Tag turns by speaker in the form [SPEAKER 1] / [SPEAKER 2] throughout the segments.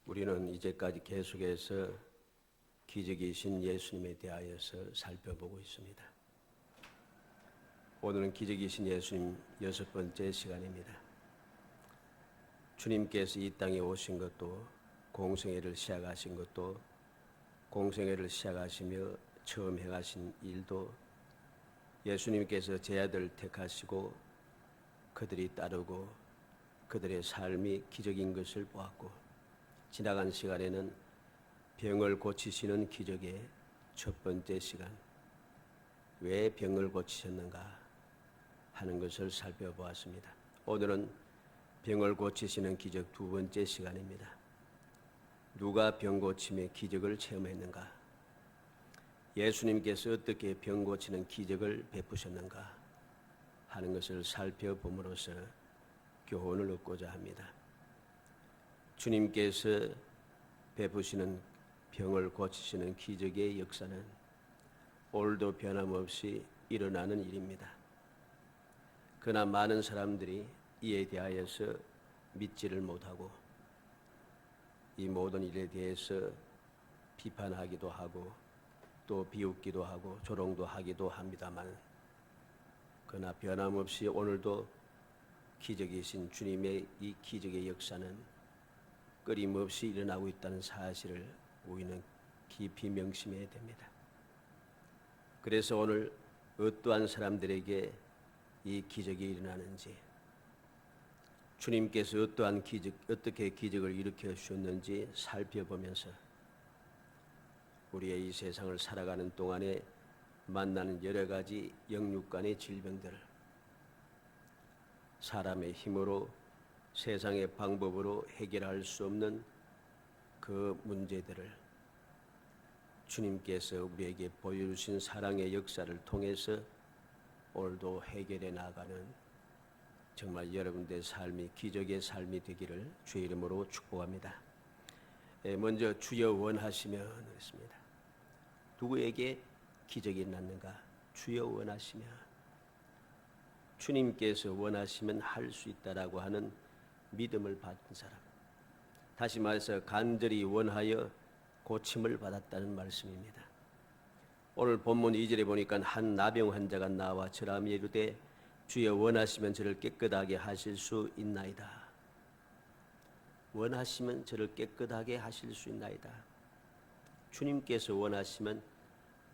[SPEAKER 1] 우리는 이제까지 계속해서 기적이신 예수님에 대하여서 살펴보고 있습니다. 오늘은 기적이신 예수님 6번째 시간입니다. 주님께서 이 땅에 오신 것도, 공생애를 시작하신 것도, 공생애를 시작하시며 처음 행하신 일도 예수님께서 제 아들 택하시고 그들이 따르고 그들의 삶이 기적인 것을 보았고, 지나간 시간에는 병을 고치시는 기적의 첫 번째 시간, 왜 병을 고치셨는가 하는 것을 살펴보았습니다. 오늘은 병을 고치시는 기적 두 번째 시간입니다. 누가 병 고침의 기적을 체험했는가? 예수님께서 어떻게 병 고치는 기적을 베푸셨는가 하는 것을 살펴봄으로써 교훈을 얻고자 합니다. 주님께서 베푸시는 병을 고치시는 기적의 역사는 오늘도 변함없이 일어나는 일입니다. 그러나 많은 사람들이 이에 대하여서 믿지를 못하고 이 모든 일에 대해서 비판하기도 하고 또 비웃기도 하고 조롱도 하기도 합니다만, 그러나 변함없이 오늘도 기적이신 주님의 이 기적의 역사는 끊임없이 일어나고 있다는 사실을 우리는 깊이 명심해야 됩니다. 그래서 오늘 어떠한 사람들에게 이 기적이 일어나는지, 주님께서 어떻게 기적을 일으켜 주셨는지 살펴보면서 우리의 이 세상을 살아가는 동안에 만나는 여러 가지 영육간의 질병들, 사람의 힘으로, 세상의 방법으로 해결할 수 없는 그 문제들을 주님께서 우리에게 보여주신 사랑의 역사를 통해서 오늘도 해결해 나가는 정말 여러분들의 삶이 기적의 삶이 되기를 주의 이름으로 축복합니다. 먼저 주여 원하시면 했습니다. 누구에게 기적이 났는가? 주여 원하시면, 주님께서 원하시면 할 수 있다라고 하는 믿음을 받은 사람, 다시 말해서 간절히 원하여 고침을 받았다는 말씀입니다. 오늘 본문 2절에 보니까 한 나병 환자가 나와 절하며 이르되 주여 원하시면 저를 깨끗하게 하실 수 있나이다. 원하시면 저를 깨끗하게 하실 수 있나이다. 주님께서 원하시면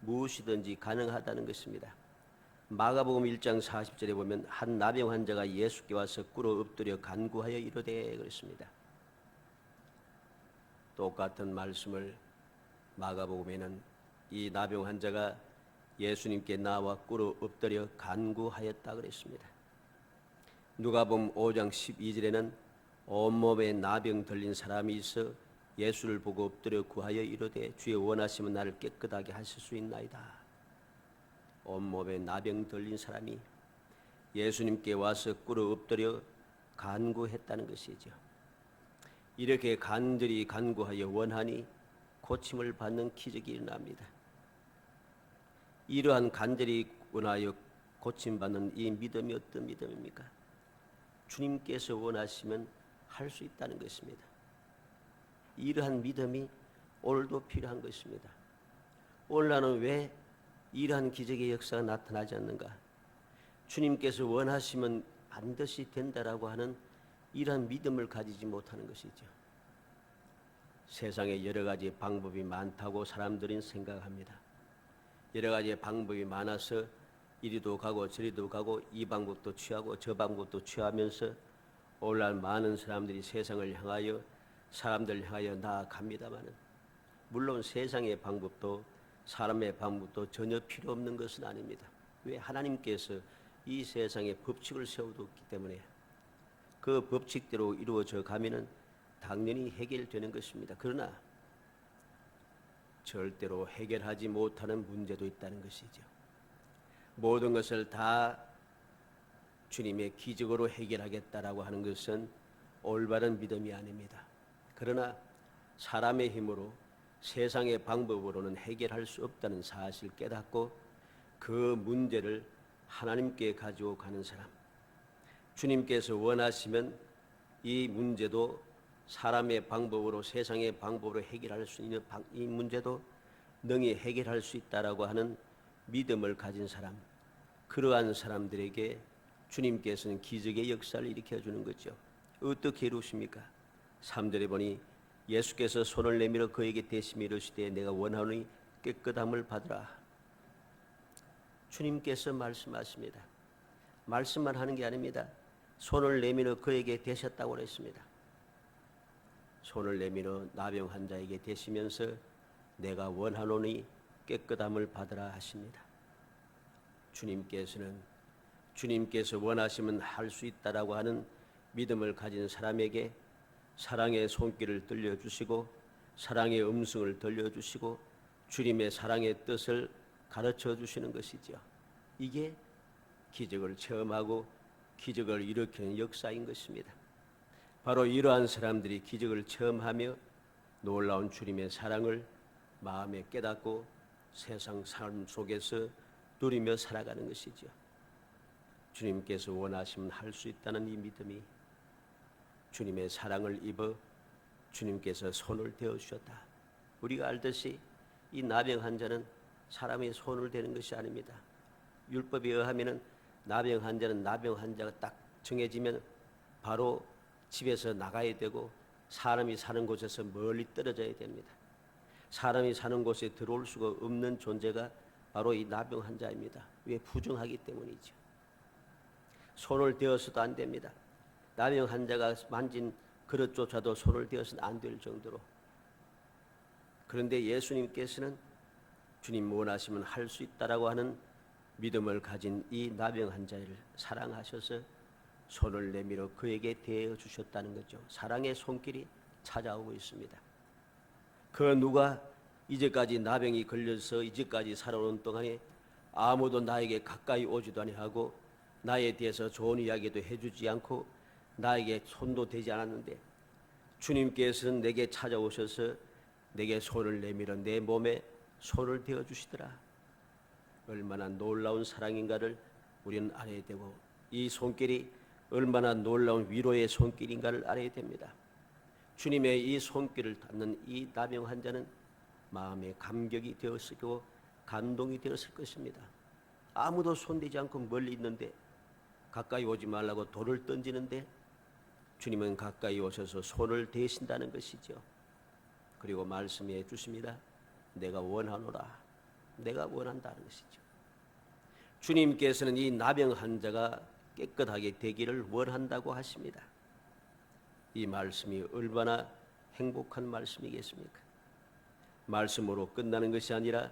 [SPEAKER 1] 무엇이든지 가능하다는 것입니다. 마가복음 1장 40절에 보면 한 나병 환자가 예수께 와서 꿇어 엎드려 간구하여 이르되 그랬습니다. 똑같은 말씀을 마가복음에는 이 나병 환자가 예수님께 나와 꿇어 엎드려 간구하였다 그랬습니다. 누가복음 5장 12절에는 온몸에 나병 들린 사람이 있어 예수를 보고 엎드려 구하여 이르되 주여 원하시면 나를 깨끗하게 하실 수 있나이다. 온몸에 나병 들린 사람이 예수님께 와서 꿇어 엎드려 간구했다는 것이죠. 이렇게 간절히 간구하여 원하니 고침을 받는 기적이 일어납니다. 이러한 간절히 원하여 고침받는 이 믿음이 어떤 믿음입니까? 주님께서 원하시면 할 수 있다는 것입니다. 이러한 믿음이 오늘도 필요한 것입니다. 오늘 나는 왜 이러한 기적의 역사가 나타나지 않는가? 주님께서 원하시면 반드시 된다라고 하는 이러한 믿음을 가지지 못하는 것이죠. 세상에 여러 가지 방법이 많다고 사람들은 생각합니다. 여러 가지 방법이 많아서 이리도 가고 저리도 가고 이 방법도 취하고 저 방법도 취하면서 오늘날 많은 사람들이 세상을 향하여 사람들 향하여 나아갑니다마는, 물론 세상의 방법도 사람의 방법도 전혀 필요 없는 것은 아닙니다. 왜? 하나님께서 이 세상에 법칙을 세워뒀기 때문에 그 법칙대로 이루어져 가면은 당연히 해결되는 것입니다. 그러나 절대로 해결하지 못하는 문제도 있다는 것이죠. 모든 것을 다 주님의 기적으로 해결하겠다라고 하는 것은 올바른 믿음이 아닙니다. 그러나 사람의 힘으로, 세상의 방법으로는 해결할 수 없다는 사실을 깨닫고 그 문제를 하나님께 가지고 가는 사람, 주님께서 원하시면 이 문제도 사람의 방법으로 세상의 방법으로 해결할 수 있는 이 문제도 능히 해결할 수 있다라고 하는 믿음을 가진 사람, 그러한 사람들에게 주님께서는 기적의 역사를 일으켜 주는 거죠. 어떻게 이루십니까? 3절에 보니 예수께서 손을 내밀어 그에게 대시며 이르시되 내가 원하노니 깨끗함을 받으라. 주님께서 말씀하십니다. 말씀만 하는 게 아닙니다. 손을 내밀어 그에게 대셨다고 그랬습니다. 손을 내밀어 나병 환자에게 대시면서 내가 원하노니 깨끗함을 받으라 하십니다. 주님께서 원하시면 할 수 있다라고 하는 믿음을 가진 사람에게 사랑의 손길을 들려주시고 사랑의 음성을 들려주시고 주님의 사랑의 뜻을 가르쳐 주시는 것이죠. 이게 기적을 체험하고 기적을 일으키는 역사인 것입니다. 바로 이러한 사람들이 기적을 체험하며 놀라운 주님의 사랑을 마음에 깨닫고 세상 삶 속에서 누리며 살아가는 것이죠. 주님께서 원하시면 할 수 있다는 이 믿음이 주님의 사랑을 입어 주님께서 손을 대어 주셨다. 우리가 알듯이 이 나병 환자는 사람의 손을 대는 것이 아닙니다. 율법에 의하면은 나병 환자는 나병 환자가 딱 정해지면 바로 집에서 나가야 되고 사람이 사는 곳에서 멀리 떨어져야 됩니다. 사람이 사는 곳에 들어올 수가 없는 존재가 바로 이 나병 환자입니다. 왜? 부정하기 때문이죠. 손을 대어서도 안 됩니다. 나병 환자가 만진 그릇조차도 손을 대어서는 안 될 정도로. 그런데 예수님께서는 주님 원하시면 할 수 있다라고 하는 믿음을 가진 이 나병 환자를 사랑하셔서 손을 내밀어 그에게 대해 주셨다는 거죠. 사랑의 손길이 찾아오고 있습니다. 그 누가 이제까지 나병이 걸려서 이제까지 살아오는 동안에 아무도 나에게 가까이 오지도 아니하고 나에 대해서 좋은 이야기도 해주지 않고 나에게 손도 대지 않았는데 주님께서는 내게 찾아오셔서 내게 손을 내밀어 내 몸에 손을 대어 주시더라. 얼마나 놀라운 사랑인가를 우리는 알아야 되고 이 손길이 얼마나 놀라운 위로의 손길인가를 알아야 됩니다. 주님의 이 손길을 닿는 이 나병 환자는 마음에 감격이 되었을 거고 감동이 되었을 것입니다. 아무도 손대지 않고 멀리 있는데 가까이 오지 말라고 돌을 던지는데 주님은 가까이 오셔서 손을 대신다는 것이죠. 그리고 말씀해 주십니다. 내가 원하노라. 내가 원한다는 것이죠. 주님께서는 이 나병 환자가 깨끗하게 되기를 원한다고 하십니다. 이 말씀이 얼마나 행복한 말씀이겠습니까? 말씀으로 끝나는 것이 아니라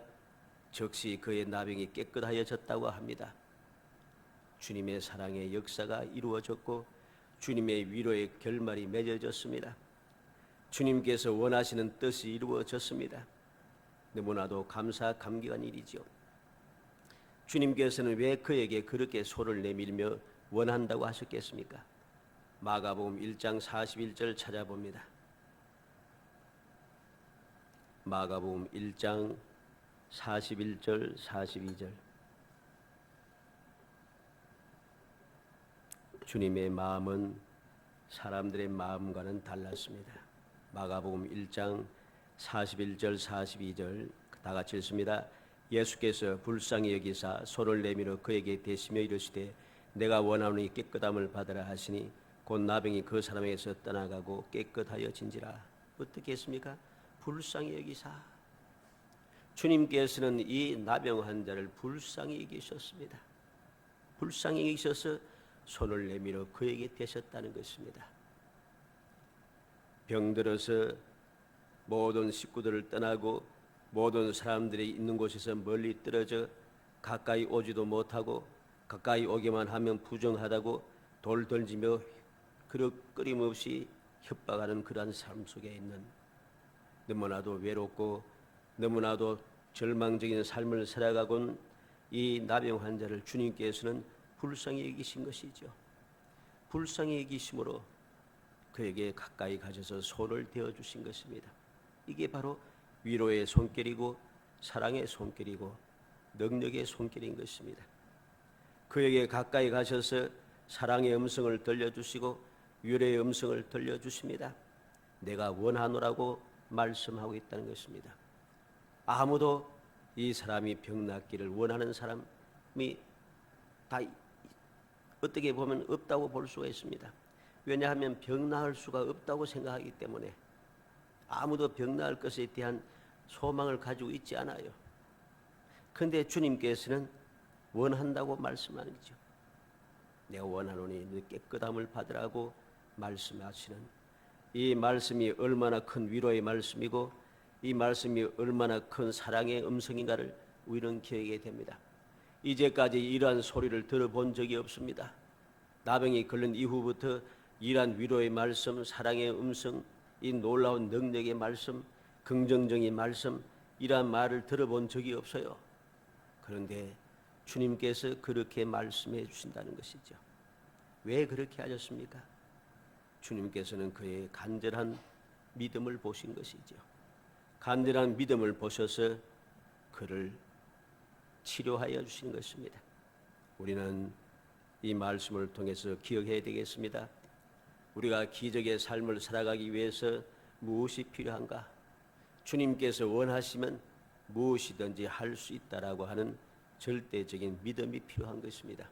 [SPEAKER 1] 즉시 그의 나병이 깨끗하여졌다고 합니다. 주님의 사랑의 역사가 이루어졌고 주님의 위로의 결말이 맺어졌습니다. 주님께서 원하시는 뜻이 이루어졌습니다. 너무나도 감사감격한 일이지요. 주님께서는 왜 그에게 그렇게 손을 내밀며 원한다고 하셨겠습니까? 마가복음 1장 41절 찾아봅니다. 마가복음 1장 41절 42절. 주님의 마음은 사람들의 마음과는 달랐습니다. 마가복음 1장 41절 42절 다 같이 읽습니다. 예수께서 불쌍히 여기사 손을 내밀어 그에게 대시며 이르시되 내가 원하노니 깨끗함을 받으라 하시니 곧 나병이 그 사람에게서 떠나가고 깨끗하여진지라. 어떻게 했습니까? 불쌍히 여기사. 주님께서는 이 나병 환자를 불쌍히 여기셨습니다. 불쌍히 여기셔서 손을 내밀어 그에게 대셨다는 것입니다. 병들어서 모든 식구들을 떠나고 모든 사람들이 있는 곳에서 멀리 떨어져 가까이 오지도 못하고 가까이 오기만 하면 부정하다고 돌 던지며 끊임없이 협박하는 그러한 삶 속에 있는 너무나도 외롭고 너무나도 절망적인 삶을 살아가곤 이 나병 환자를 주님께서는 불쌍히 여기신 것이죠. 불쌍히 여기심으로 그에게 가까이 가셔서 손을 대어 주신 것입니다. 이게 바로 위로의 손길이고 사랑의 손길이고 능력의 손길인 것입니다. 그에게 가까이 가셔서 사랑의 음성을 들려주시고 위로의 음성을 들려주십니다. 내가 원하노라고 말씀하고 있다는 것입니다. 아무도 이 사람이 병 낫기를 원하는 사람이 다 어떻게 보면 없다고 볼 수가 있습니다. 왜냐하면 병 나을 수가 없다고 생각하기 때문에 아무도 병 나을 것에 대한 소망을 가지고 있지 않아요. 그런데 주님께서는 원한다고 말씀하는 거죠. 내가 원하노니 너 깨끗함을 받으라고 말씀하시는 이 말씀이 얼마나 큰 위로의 말씀이고 이 말씀이 얼마나 큰 사랑의 음성인가를 우리는 기억하게 됩니다. 이제까지 이러한 소리를 들어본 적이 없습니다. 나병이 걸린 이후부터 이러한 위로의 말씀, 사랑의 음성, 이 놀라운 능력의 말씀, 긍정적인 말씀, 이러한 말을 들어본 적이 없어요. 그런데 주님께서 그렇게 말씀해 주신다는 것이죠. 왜 그렇게 하셨습니까? 주님께서는 그의 간절한 믿음을 보신 것이죠. 간절한 믿음을 보셔서 그를 치료하여 주시는 것입니다. 우리는 이 말씀을 통해서 기억해야 되겠습니다. 우리가 기적의 삶을 살아가기 위해서 무엇이 필요한가? 주님께서 원하시면 무엇이든지 할 수 있다라고 하는 절대적인 믿음이 필요한 것입니다.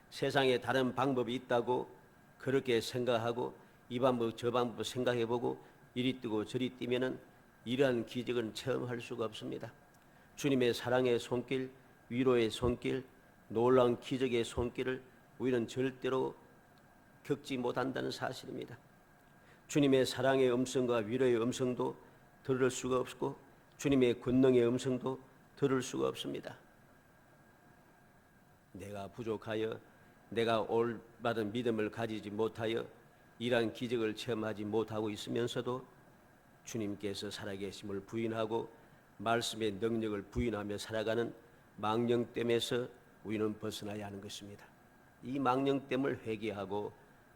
[SPEAKER 1] 세상에 다른 방법이 있다고 그렇게 생각하고 이 방법 저 방법 생각해보고 이리 뛰고 저리 뛰면은 이러한 기적은 체험할 수가 없습니다. 주님의 사랑의 손길, 위로의 손길, 놀라운 기적의 손길을 우리는 절대로 겪지 못한다는 사실입니다. 주님의 사랑의 음성과 위로의 음성도 들을 수가 없고 주님의 권능의 음성도 들을 수가 없습니다. 내가 부족하여 내가 올바른 믿음을 가지지 못하여 이러한 기적을 체험하지 못하고 있으면서도 주님께서 살아계심을 부인하고 말씀의 능력을 부인하며 살아가는 망령됨에서 우리는 벗어나야 하는 것입니다. 이 망령됨을 회개하고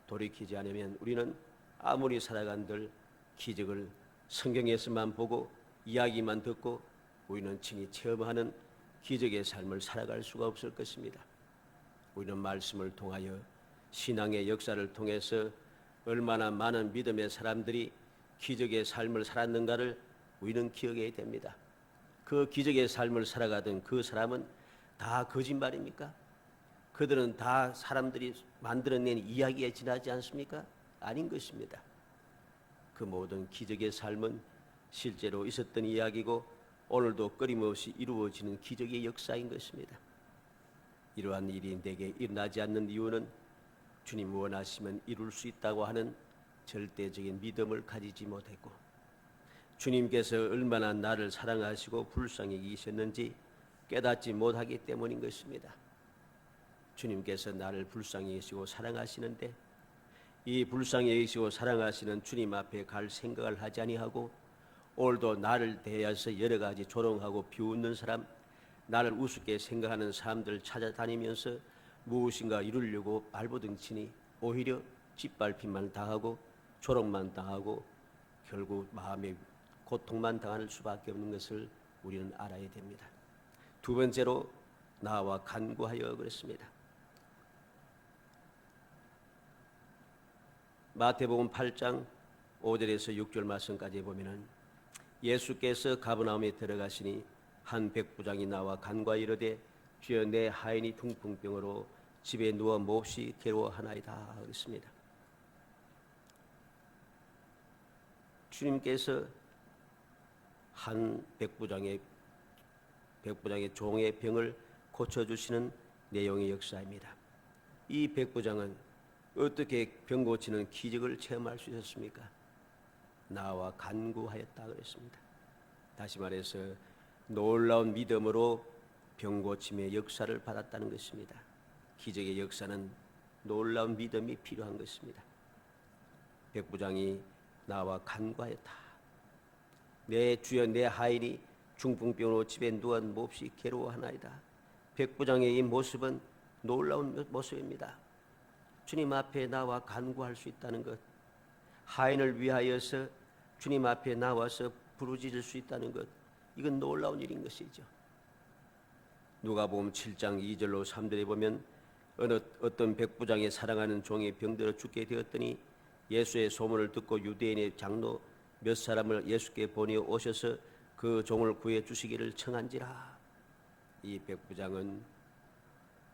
[SPEAKER 1] 돌이키지 않으면 우리는 아무리 살아간들 기적을 성경에서만 보고 이야기만 듣고 우리는 친히 체험하는 기적의 삶을 살아갈 수가 없을 것입니다. 우리는 말씀을 통하여 신앙의 역사를 통해서 얼마나 많은 믿음의 사람들이 기적의 삶을 살았는가를 우리는 기억해야 됩니다. 그 기적의 삶을 살아가던 그 사람은 다 거짓말입니까? 그들은 다 사람들이 만들어낸 이야기에 지나지 않습니까? 아닌 것입니다. 그 모든 기적의 삶은 실제로 있었던 이야기고 오늘도 끊임없이 이루어지는 기적의 역사인 것입니다. 이러한 일이 내게 일어나지 않는 이유는 주님 원하시면 이룰 수 있다고 하는 절대적인 믿음을 가지지 못했고 주님께서 얼마나 나를 사랑하시고 불쌍히 여기셨는지 깨닫지 못하기 때문인 것입니다. 주님께서 나를 불쌍히 여기시고 사랑하시는데 이 불쌍히 여기시고 사랑하시는 주님 앞에 갈 생각을 하지 아니하고 오늘도 나를 대하여서 여러 가지 조롱하고 비웃는 사람, 나를 우습게 생각하는 사람들 찾아다니면서 무엇인가 이루려고 발버둥치니 오히려 짓밟힘만 당하고 조롱만 당하고 결국 마음의 고통만 당할 수밖에 없는 것을 우리는 알아야 됩니다. 두 번째로 나와 간구하여 그랬습니다. 마태복음 8장 5절에서 6절 말씀까지 보면은 예수께서 가버나움에 들어가시니 한 백부장이 나와 간과 이르되 주여 내 하인이 중풍병으로 집에 누워 몹시 괴로워하나이다 그랬습니다. 주님께서 한 백부장의 종의 병을 고쳐주시는 내용의 역사입니다. 이 백부장은 어떻게 병 고치는 기적을 체험할 수 있었습니까? 나와 간구하였다 그랬습니다. 다시 말해서 놀라운 믿음으로 병 고침의 역사를 받았다는 것입니다. 기적의 역사는 놀라운 믿음이 필요한 것입니다. 백부장이 나와 간구하였다. 내 주여 내 하인이 중풍병으로 집에 누워 몹시 괴로워하나이다. 백부장의 이 모습은 놀라운 모습입니다. 주님 앞에 나와 간구할 수 있다는 것, 하인을 위하여서 주님 앞에 나와서 부르짖을 수 있다는 것, 이건 놀라운 일인 것이죠. 누가복음 7장 2절로 3절에 보면 어떤 백부장의 사랑하는 종이 병들어 죽게 되었더니 예수의 소문을 듣고 유대인의 장로 몇 사람을 예수께 보내어 오셔서 그 종을 구해 주시기를 청한지라. 이 백부장은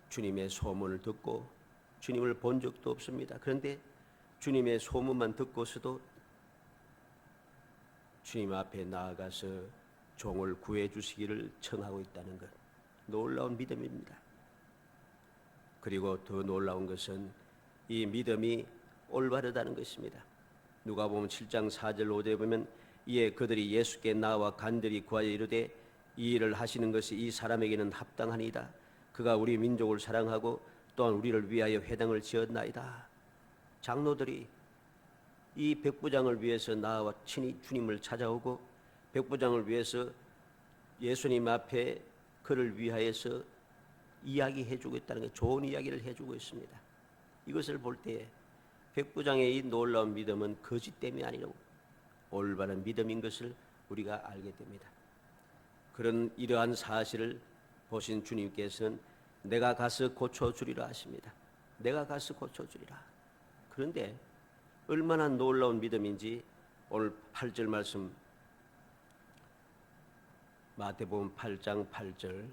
[SPEAKER 1] 주님의 소문을 듣고 주님을 본 적도 없습니다. 그런데 주님의 소문만 듣고서도 주님 앞에 나아가서 종을 구해 주시기를 청하고 있다는 것, 놀라운 믿음입니다. 그리고 더 놀라운 것은 이 믿음이 올바르다는 것입니다. 누가복음 7장 4절 5절에 보면 이에 그들이 예수께 나와 간절히 구하여 이르되 이 일을 하시는 것이 이 사람에게는 합당하니이다. 그가 우리 민족을 사랑하고 또한 우리를 위하여 회당을 지었나이다. 장로들이 이 백부장을 위해서 나와 친히 주님을 찾아오고 백부장을 위해서 예수님 앞에 그를 위하여서 이야기해주고 있다는 게, 좋은 이야기를 해주고 있습니다. 이것을 볼 때에 백부장의 이 놀라운 믿음은 거짓됨이 아니라 올바른 믿음인 것을 우리가 알게 됩니다. 그런 이러한 사실을 보신 주님께서는 내가 가서 고쳐주리라 하십니다. 내가 가서 고쳐주리라. 그런데 얼마나 놀라운 믿음인지 오늘 8절 말씀, 마태복음 8장 8절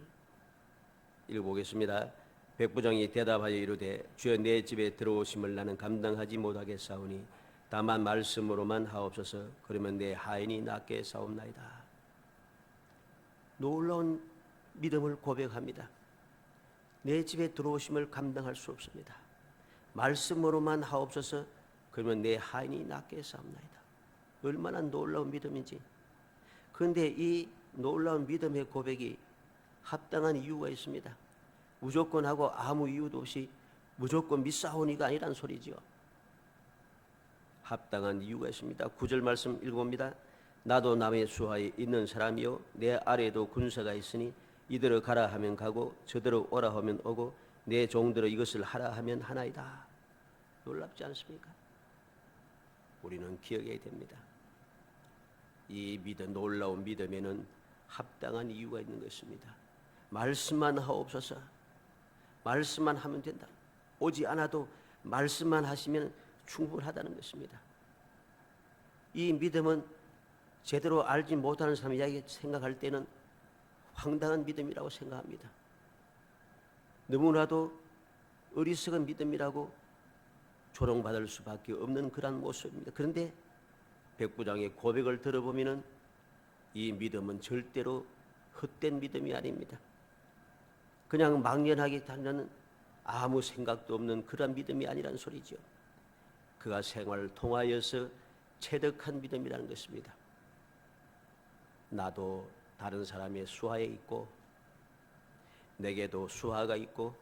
[SPEAKER 1] 읽어보겠습니다. 백부장이 대답하여 이르되 주여 내 집에 들어오심을 나는 감당하지 못하겠사오니 다만 말씀으로만 하옵소서. 그러면 내 하인이 낫게 사옵나이다. 놀라운 믿음을 고백합니다. 내 집에 들어오심을 감당할 수 없습니다. 말씀으로만 하옵소서. 그러면 내 하인이 낫게 사옵나이다. 얼마나 놀라운 믿음인지. 그런데 이 놀라운 믿음의 고백이 합당한 이유가 있습니다. 무조건 하고 아무 이유도 없이 무조건 믿사오니가 아니란 소리지요. 합당한 이유가 있습니다. 9절 말씀 읽어봅니다. 나도 남의 수하에 있는 사람이요 내 아래에도 군사가 있으니 이대로 가라 하면 가고 저대로 오라 하면 오고 내 종들어 이것을 하라 하면 하나이다. 놀랍지 않습니까? 우리는 기억해야 됩니다. 이 믿음, 놀라운 믿음에는 합당한 이유가 있는 것입니다. 말씀만 하옵소서. 말씀만 하면 된다. 오지 않아도 말씀만 하시면 충분하다는 것입니다. 이 믿음은 제대로 알지 못하는 사람이 생각할 때는 황당한 믿음이라고 생각합니다. 너무나도 어리석은 믿음이라고 조롱받을 수밖에 없는 그런 모습입니다. 그런데 백부장의 고백을 들어보면 이 믿음은 절대로 헛된 믿음이 아닙니다. 그냥 막연하게 다니는 아무 생각도 없는 그런 믿음이 아니란 소리죠. 그가 생활을 통하여서 체득한 믿음이라는 것입니다. 나도 다른 사람의 수하에 있고 내게도 수하가 있고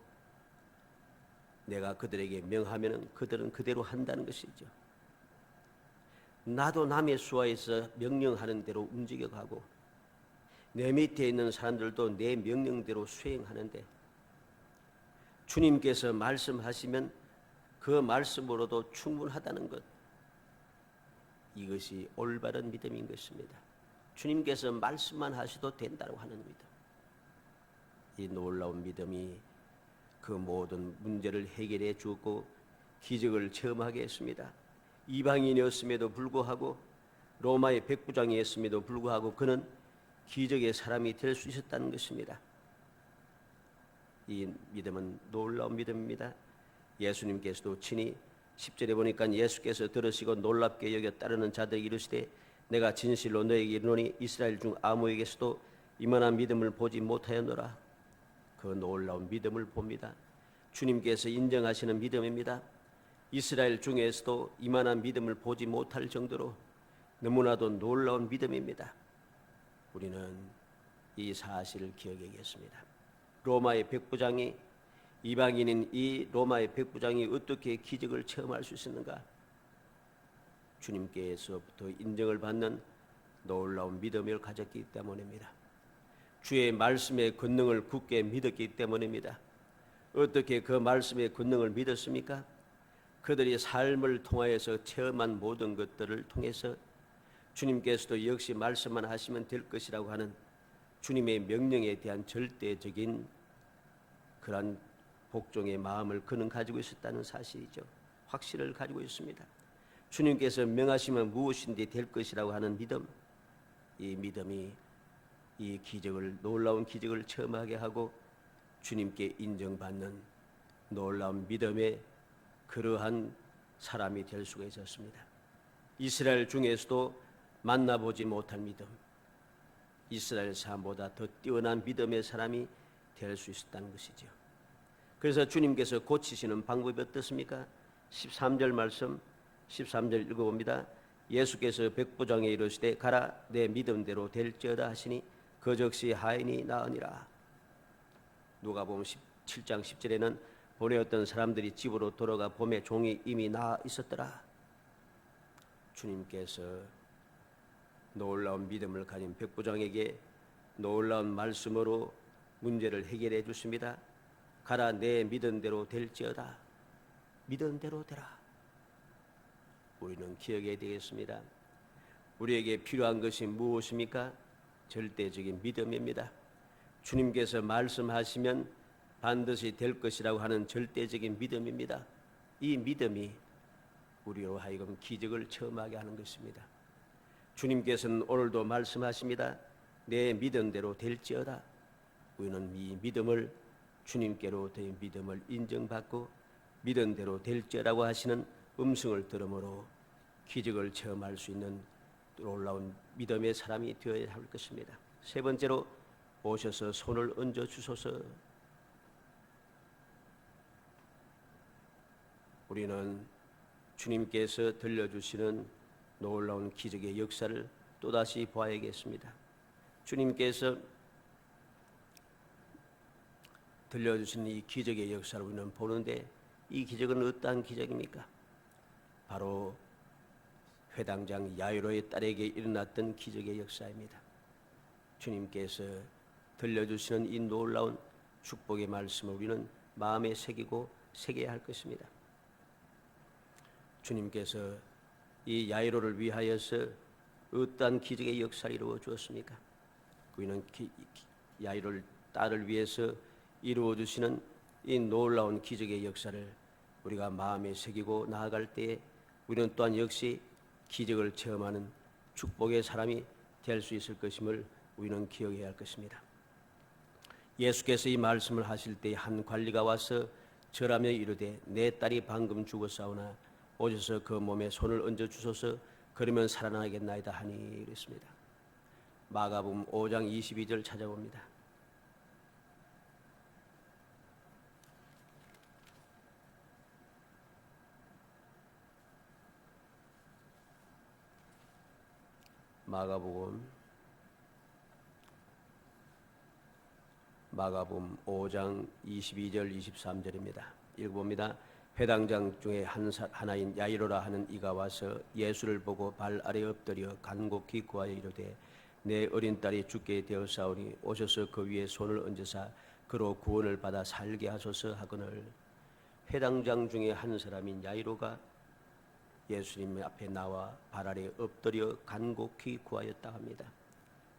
[SPEAKER 1] 내가 그들에게 명하면 그들은 그대로 한다는 것이죠. 나도 남의 수하에서 명령하는 대로 움직여가고 내 밑에 있는 사람들도 내 명령대로 수행하는데 주님께서 말씀하시면 그 말씀으로도 충분하다는 것, 이것이 올바른 믿음인 것입니다. 주님께서 말씀만 하셔도 된다고 하는 믿음, 이 놀라운 믿음이 그 모든 문제를 해결해 주었고 기적을 체험하게 했습니다. 이방인이었음에도 불구하고 로마의 백부장이었음에도 불구하고 그는 기적의 사람이 될 수 있었다는 것입니다. 이 믿음은 놀라운 믿음입니다. 예수님께서도 친히 10절에 보니까 예수께서 들으시고 놀랍게 여겨 따르는 자들에게 이르시되 내가 진실로 너에게 이르노니 이스라엘 중 아무에게서도 이만한 믿음을 보지 못하였노라. 그 놀라운 믿음을 봅니다. 주님께서 인정하시는 믿음입니다. 이스라엘 중에서도 이만한 믿음을 보지 못할 정도로 너무나도 놀라운 믿음입니다. 우리는 이 사실을 기억해야겠습니다. 로마의 백부장이, 이방인인 이 로마의 백부장이 어떻게 기적을 체험할 수 있었는가? 주님께서부터 인정을 받는 놀라운 믿음을 가졌기 때문입니다. 주의 말씀의 권능을 굳게 믿었기 때문입니다. 어떻게 그 말씀의 권능을 믿었습니까? 그들이 삶을 통하여서 체험한 모든 것들을 통해서 주님께서도 역시 말씀만 하시면 될 것이라고 하는 주님의 명령에 대한 절대적인 그런 복종의 마음을 그는 가지고 있었다는 사실이죠. 확신을 가지고 있습니다. 주님께서 명하시면 무엇인지 될 것이라고 하는 믿음, 이 믿음이 이 기적을, 놀라운 기적을 체험하게 하고 주님께 인정받는 놀라운 믿음의 그러한 사람이 될 수가 있었습니다. 이스라엘 중에서도 만나보지 못한 믿음, 이스라엘 사람보다 더 뛰어난 믿음의 사람이 될 수 있었다는 것이죠. 그래서 주님께서 고치시는 방법이 어떻습니까? 13절 말씀, 13절 읽어봅니다. 예수께서 백부장에 이르시되 가라, 내 믿음대로 될지어다 하시니 그 즉시 하인이 나으니라. 누가복음 17장 10절에는 보내었던 사람들이 집으로 돌아가 보매 종이 이미 나아 있었더라. 주님께서 놀라운 믿음을 가진 백부장에게 놀라운 말씀으로 문제를 해결해 주십니다. 가라, 내 믿음대로 될지어다. 믿음대로 되라. 우리는 기억해야 되겠습니다. 우리에게 필요한 것이 무엇입니까? 절대적인 믿음입니다. 주님께서 말씀하시면 반드시 될 것이라고 하는 절대적인 믿음입니다. 이 믿음이 우리로 하여금 기적을 체험하게 하는 것입니다. 주님께서는 오늘도 말씀하십니다. 내 믿음대로 될지어다. 우리는 이 믿음을, 주님께로 된 믿음을 인정받고 믿음대로 될지어라고 하시는 음성을 들음으로 기적을 체험할 수 있는 놀라운 믿음의 사람이 되어야 할 것입니다. 세 번째로, 오셔서 손을 얹어 주소서. 우리는 주님께서 들려주시는 놀라운 기적의 역사를 또다시 보아야겠습니다. 주님께서 들려주신 이 기적의 역사를 우리는 보는데, 이 기적은 어떠한 기적입니까? 바로 회당장 야이로의 딸에게 일어났던 기적의 역사입니다. 주님께서 들려주시는 이 놀라운 축복의 말씀을 우리는 마음에 새기고 새겨야 할 것입니다. 주님께서 이 야이로를 위하여서 어떠한 기적의 역사를 이루어 주었습니까? 우리는 야이로를 딸을 위해서 이루어 주시는 이 놀라운 기적의 역사를 우리가 마음에 새기고 나아갈 때에 우리는 또한 역시 기적을 체험하는 축복의 사람이 될 수 있을 것임을 우리는 기억해야 할 것입니다. 예수께서 이 말씀을 하실 때 한 관리가 와서 절하며 이르되 내 딸이 방금 죽었사오나 오셔서 그 몸에 손을 얹어 주소서, 그러면 살아나겠나이다 하니 이랬습니다. 마가복음 5장 22절 찾아봅니다. 마가복음 5장 22절 23절입니다. 읽어봅니다. 회당장 중에 하나인 야이로라 하는 이가 와서 예수를 보고 발 아래 엎드려 간곡히 구하여 이르되 내 어린 딸이 죽게 되었사오니 오셔서 그 위에 손을 얹으사 그로 구원을 받아 살게 하소서 하거늘. 회당장 중에 한 사람인 야이로가 예수님 앞에 나와 발 아래 엎드려 간곡히 구하였다 합니다.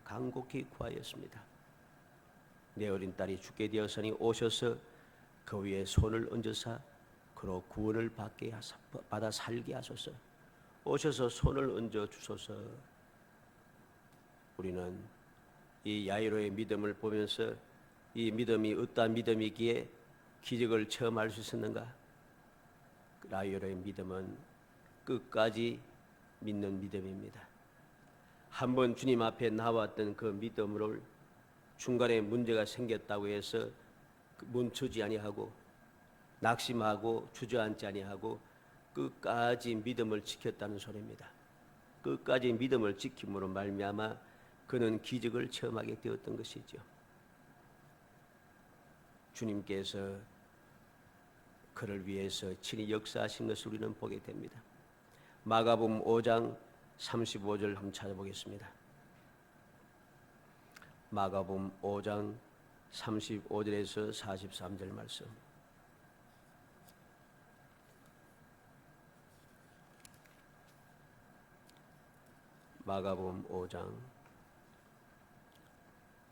[SPEAKER 1] 간곡히 구하였습니다. 내 어린 딸이 죽게 되었으니 오셔서 그 위에 손을 얹으사 그로 구원을 받아 살게 하소서. 오셔서 손을 얹어 주소서. 우리는 이 야이로의 믿음을 보면서 이 믿음이 어떠한 믿음이기에 기적을 체험할 수 있었는가? 야이로의 믿음은 끝까지 믿는 믿음입니다. 한번 주님 앞에 나왔던 그 믿음을 중간에 문제가 생겼다고 해서 멈추지 아니하고 낙심하고 주저앉지 아니하고 끝까지 믿음을 지켰다는 소리입니다. 끝까지 믿음을 지킴으로 말미암아 그는 기적을 체험하게 되었던 것이죠. 주님께서 그를 위해서 친히 역사하신 것을 우리는 보게 됩니다. 마가복음 5장 35절 한번 찾아보겠습니다. 마가복음 5장 35절에서 43절 말씀. 마가복음 5장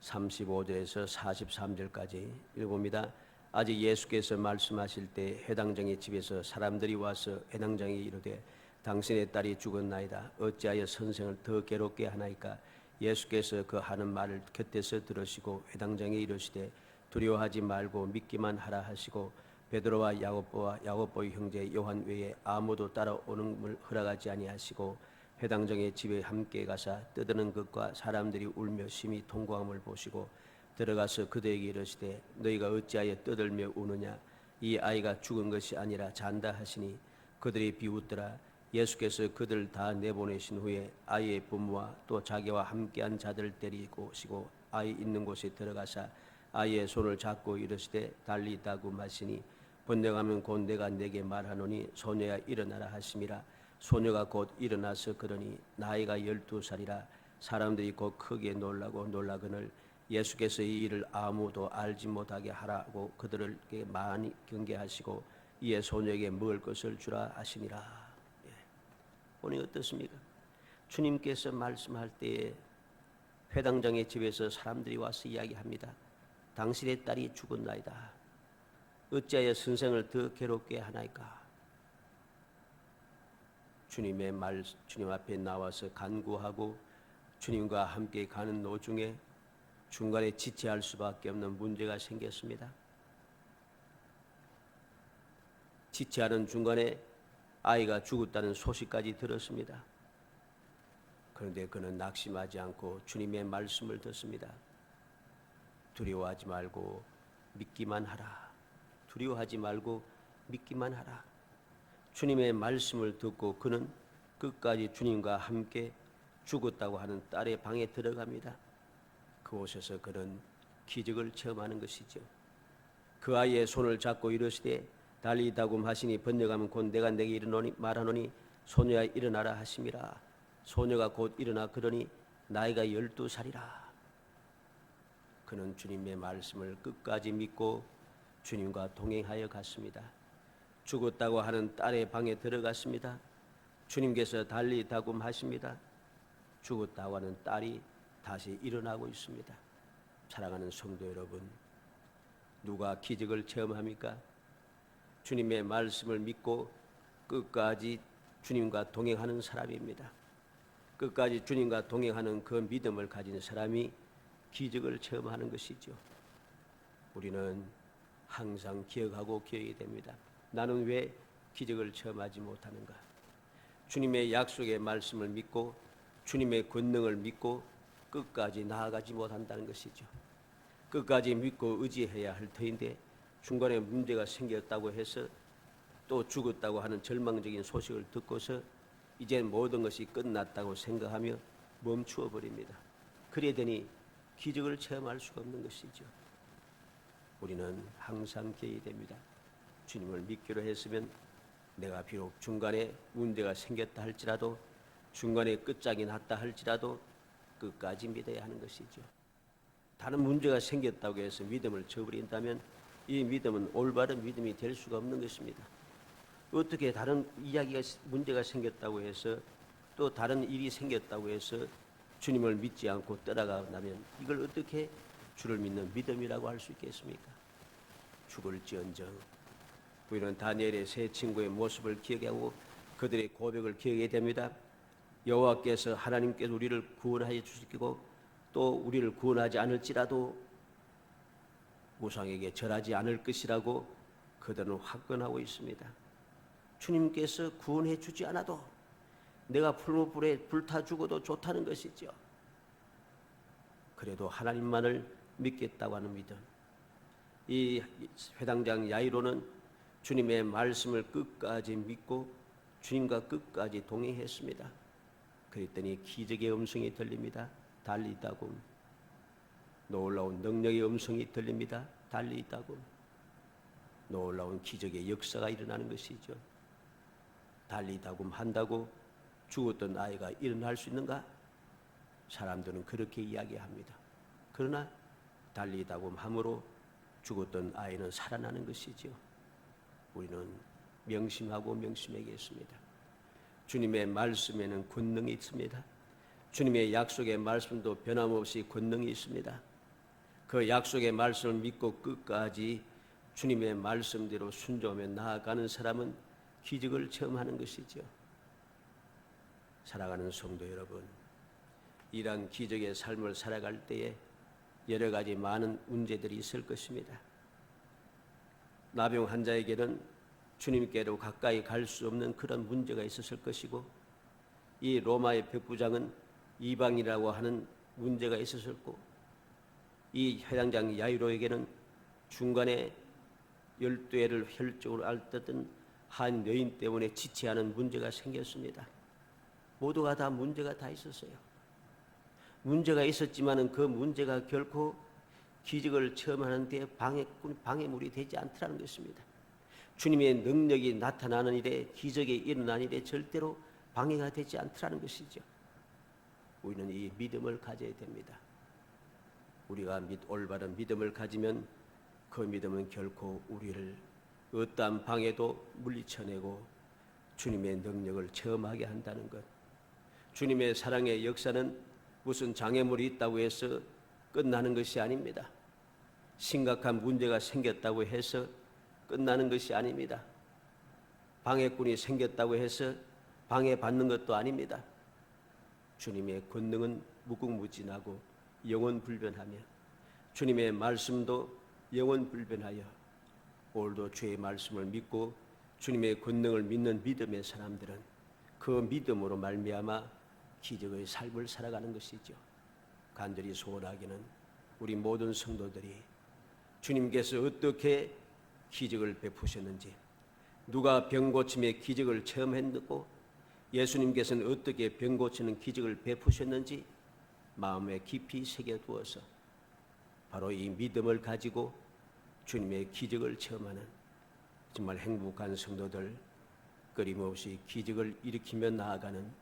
[SPEAKER 1] 35절에서 43절까지 읽어봅니다. 아직 예수께서 말씀하실 때 회당장의 집에서 사람들이 와서 회당장에 이르되 당신의 딸이 죽었나이다. 어찌하여 선생을 더 괴롭게 하나이까? 예수께서 그 하는 말을 곁에서 들으시고 회당장에 이르시되 두려워하지 말고 믿기만 하라 하시고 베드로와 야고보의 형제 요한 외에 아무도 따라오는 걸 허락하지 아니하시고 회당장의 집에 함께 가사 떠드는 것과 사람들이 울며 심히 통곡함을 보시고 들어가서 그들에게 이르시되 너희가 어찌하여 떠들며 우느냐? 이 아이가 죽은 것이 아니라 잔다 하시니 그들이 비웃더라. 예수께서 그들 다 내보내신 후에 아이의 부모와 또 자기와 함께한 자들을 데리고 오시고 아이 있는 곳에 들어가사 아이의 손을 잡고 이르시되 달리다고 하시니 번뇌하면 곧 내가 네게 말하노니 소녀야 일어나라 하심이라. 소녀가 곧 일어나서 그러니 나이가 12살이라. 사람들이 곧 크게 놀라거늘 예수께서 이 일을 아무도 알지 못하게 하라고 그들에게 많이 경계하시고 이에 소녀에게 먹을 것을 주라 하시니라. 보니 어떻습니까? 주님께서 말씀할 때에 회당장의 집에서 사람들이 와서 이야기합니다. 당신의 딸이 죽었나이다. 어찌하여 선생을 더 괴롭게 하나이까? 주님 앞에 나와서 간구하고 주님과 함께 가는 도중에 중간에 지체할 수밖에 없는 문제가 생겼습니다. 지체하는 중간에 아이가 죽었다는 소식까지 들었습니다. 그런데 그는 낙심하지 않고 주님의 말씀을 듣습니다. 두려워하지 말고 믿기만 하라. 두려워하지 말고 믿기만 하라. 주님의 말씀을 듣고 그는 끝까지 주님과 함께 죽었다고 하는 딸의 방에 들어갑니다. 그곳에서 그는 기적을 체험하는 것이죠. 그 아이의 손을 잡고 이르시되 달리다굼 하시니 번역하면 곧 내가 내게 말하노니 소녀야 일어나라 하심이라. 소녀가 곧 일어나 그러니 나이가 12살이라. 그는 주님의 말씀을 끝까지 믿고 주님과 동행하여 갔습니다. 죽었다고 하는 딸의 방에 들어갔습니다. 주님께서 달리다굼 하십니다. 죽었다고 하는 딸이 다시 일어나고 있습니다. 사랑하는 성도 여러분, 누가 기적을 체험합니까? 주님의 말씀을 믿고 끝까지 주님과 동행하는 사람입니다. 끝까지 주님과 동행하는 그 믿음을 가진 사람이 기적을 체험하는 것이죠. 우리는 항상 기억하고 기억이 됩니다. 나는 왜 기적을 체험하지 못하는가? 주님의 약속의 말씀을 믿고 주님의 권능을 믿고 끝까지 나아가지 못한다는 것이죠. 끝까지 믿고 의지해야 할 터인데 중간에 문제가 생겼다고 해서 또 죽었다고 하는 절망적인 소식을 듣고서 이제 모든 것이 끝났다고 생각하며 멈추어 버립니다. 그래 되니 기적을 체험할 수가 없는 것이죠. 우리는 항상 기억이 됩니다. 주님을 믿기로 했으면 내가 비록 중간에 문제가 생겼다 할지라도 중간에 끝장이 났다 할지라도 끝까지 믿어야 하는 것이죠. 다른 문제가 생겼다고 해서 믿음을 저버린다면 이 믿음은 올바른 믿음이 될 수가 없는 것입니다. 어떻게 다른 문제가 생겼다고 해서 또 다른 일이 생겼다고 해서 주님을 믿지 않고 떠나가면 이걸 어떻게 주를 믿는 믿음이라고 할 수 있겠습니까? 죽을지언정. 우리는 다니엘의 세 친구의 모습을 기억하고 그들의 고백을 기억해야 됩니다. 여호와께서 하나님께서 우리를 구원하여 주시고 또 우리를 구원하지 않을지라도 우상에게 절하지 않을 것이라고 그들은 확언하고 있습니다. 주님께서 구원해 주지 않아도 내가 풀무불에 불타 죽어도 좋다는 것이죠. 그래도 하나님만을 믿겠다고 하는 믿음. 이 회당장 야이로는 주님의 말씀을 끝까지 믿고 주님과 끝까지 동행했습니다. 그랬더니 기적의 음성이 들립니다. 달리다굼. 놀라운 능력의 음성이 들립니다. 달리다굼. 놀라운 기적의 역사가 일어나는 것이죠. 달리다굼 한다고 죽었던 아이가 일어날 수 있는가? 사람들은 그렇게 이야기합니다. 그러나 달리다굼 함으로 죽었던 아이는 살아나는 것이죠. 우리는 명심하고 명심하겠습니다. 주님의 말씀에는 권능이 있습니다. 주님의 약속의 말씀도 변함없이 권능이 있습니다. 그 약속의 말씀을 믿고 끝까지 주님의 말씀대로 순종하며 나아가는 사람은 기적을 체험하는 것이죠. 살아가는 성도 여러분, 이러한 기적의 삶을 살아갈 때에 여러 가지 많은 문제들이 있을 것입니다. 나병 환자에게는 주님께로 가까이 갈 수 없는 그런 문제가 있었을 것이고, 이 로마의 백부장은 이방이라고 하는 문제가 있었고, 이 회당장 야이로에게는 중간에 12해를 혈족으로 앓던 한 여인 때문에 지체하는 문제가 생겼습니다. 모두가 다 문제가 다 있었어요. 문제가 있었지만은 그 문제가 결코 기적을 체험하는 데 방해물이 되지 않더라는 것입니다. 주님의 능력이 나타나는 일에, 기적이 일어나는 일에 절대로 방해가 되지 않더라는 것이죠. 우리는 이 믿음을 가져야 됩니다. 우리가 올바른 믿음을 가지면 그 믿음은 결코 우리를 어떠한 방해도 물리쳐내고 주님의 능력을 체험하게 한다는 것. 주님의 사랑의 역사는 무슨 장애물이 있다고 해서 끝나는 것이 아닙니다. 심각한 문제가 생겼다고 해서 끝나는 것이 아닙니다. 방해꾼이 생겼다고 해서 방해받는 것도 아닙니다. 주님의 권능은 무궁무진하고 영원불변하며 주님의 말씀도 영원불변하여 오늘도 주의 말씀을 믿고 주님의 권능을 믿는 믿음의 사람들은 그 믿음으로 말미암아 기적의 삶을 살아가는 것이죠. 간절히 소원하기는 우리 모든 성도들이 주님께서 어떻게 기적을 베푸셨는지, 누가 병고침의 기적을 체험했고 예수님께서는 어떻게 병고치는 기적을 베푸셨는지 마음에 깊이 새겨두어서 바로 이 믿음을 가지고 주님의 기적을 체험하는 정말 행복한 성도들, 끊임없이 기적을 일으키며 나아가는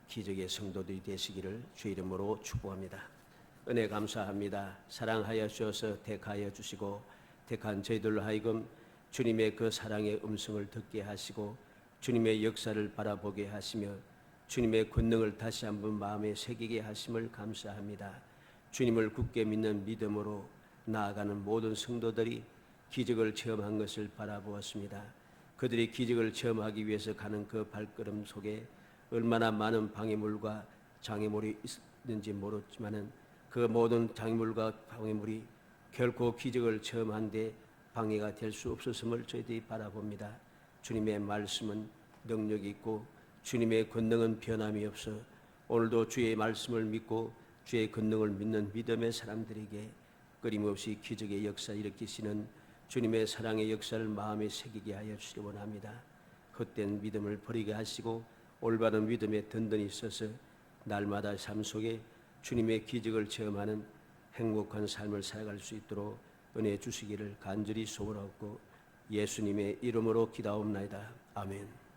[SPEAKER 1] 기적의 성도들이 되시기를 주의 이름으로 축복합니다. 은혜 감사합니다. 사랑하여 주셔서 택하여 주시고 택한 저희들로 하여금 주님의 그 사랑의 음성을 듣게 하시고 주님의 역사를 바라보게 하시며 주님의 권능을 다시 한번 마음에 새기게 하심을 감사합니다. 주님을 굳게 믿는 믿음으로 나아가는 모든 성도들이 기적을 체험한 것을 바라보았습니다. 그들이 기적을 체험하기 위해서 가는 그 발걸음 속에 얼마나 많은 방해물과 장애물이 있는지 모르지만은 그 모든 장애물과 방해물이 결코 기적을 체험한 데 방해가 될 수 없었음을 저희들이 바라봅니다. 주님의 말씀은 능력이 있고 주님의 권능은 변함이 없어 오늘도 주의 말씀을 믿고 주의 권능을 믿는 믿음의 사람들에게 끊임없이 기적의 역사 일으키시는 주님의 사랑의 역사를 마음에 새기게 하여 주시기 원합니다. 헛된 믿음을 버리게 하시고 올바른 믿음에 든든히 있어서 날마다 삶 속에 주님의 기적을 체험하는 행복한 삶을 살아갈 수 있도록 은혜 주시기를 간절히 소원하고 예수님의 이름으로 기도하옵나이다. 아멘.